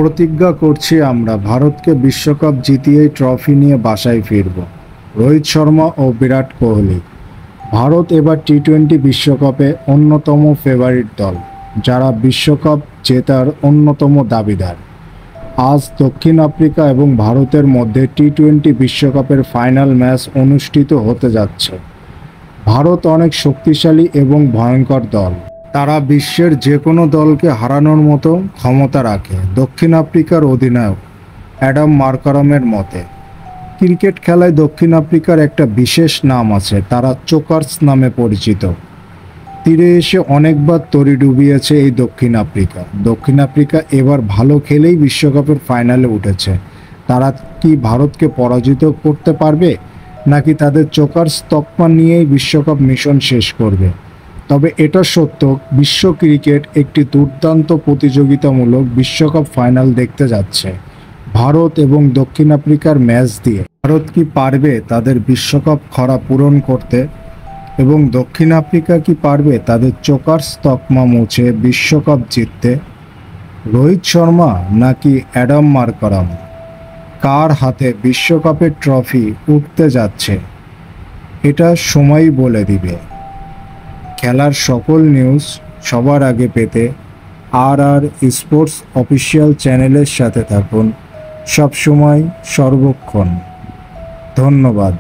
প্রতিজ্ঞা করছি আমরা ভারতকে বিশ্বকাপ জিতিয়েই ট্রফি নিয়ে বাসায় ফিরব। রোহিত শর্মা ও বিরাট কোহলি। ভারত এবার টি-20 বিশ্বকাপে অন্যতম ফেভারিট দল, যারা বিশ্বকাপ জেতার অন্যতম দাবিদার। আজ দক্ষিণ আফ্রিকা এবং ভারতের মধ্যে টি-20 বিশ্বকাপের ফাইনাল ম্যাচ অনুষ্ঠিত হতে যাচ্ছে। ভারত অনেক শক্তিশালী এবং ভয়ঙ্কর দল। তারা বিশ্বের যে কোনো দলকে হারানোর মতো ক্ষমতা রাখে। দক্ষিণ আফ্রিকার অধিনায়ক অ্যাডাম মার্কারামের মতে, ক্রিকেট খেলায় দক্ষিণ আফ্রিকার একটা বিশেষ নাম আছে, তারা চোকার্স নামে পরিচিত। তীরে এসে অনেকবার তরি ডুবিয়েছে এই দক্ষিণ আফ্রিকা। দক্ষিণ আফ্রিকা এবার ভালো খেলেই বিশ্বকাপের ফাইনালে উঠেছে। তারা কি ভারতকে পরাজিত করতে পারবে, নাকি তাদের চোকার্স তকমা নিয়েই বিশ্বকাপ মিশন শেষ করবে? তবে এটা সত্য, বিশ্ব ক্রিকেট একটি দুর্দান্ত প্রতিযোগিতামূলক বিশ্বকাপ ফাইনাল দেখতে যাচ্ছে। ভারত এবং দক্ষিণ আফ্রিকার ম্যাচ দিয়ে ভারত কি পারবে তাদের বিশ্বকাপ খরা পূরণ করতে, এবং দক্ষিণ আফ্রিকা কি পারবে তাদের চোকার্স তকমা মুছে বিশ্বকাপ জিততে? রোহিত শর্মা নাকি অ্যাডাম মার্কারাম, কার হাতে বিশ্বকাপের ট্রফি উঠতে যাচ্ছে, এটা সময়ই বলে দিবে। খেলার সকল নিউজ সবার আগে পেতে আর স্পোর্টস অফিসিয়াল চ্যানেলের সাথে থাকুন, সবসময় সর্বক্ষণ। ধন্যবাদ।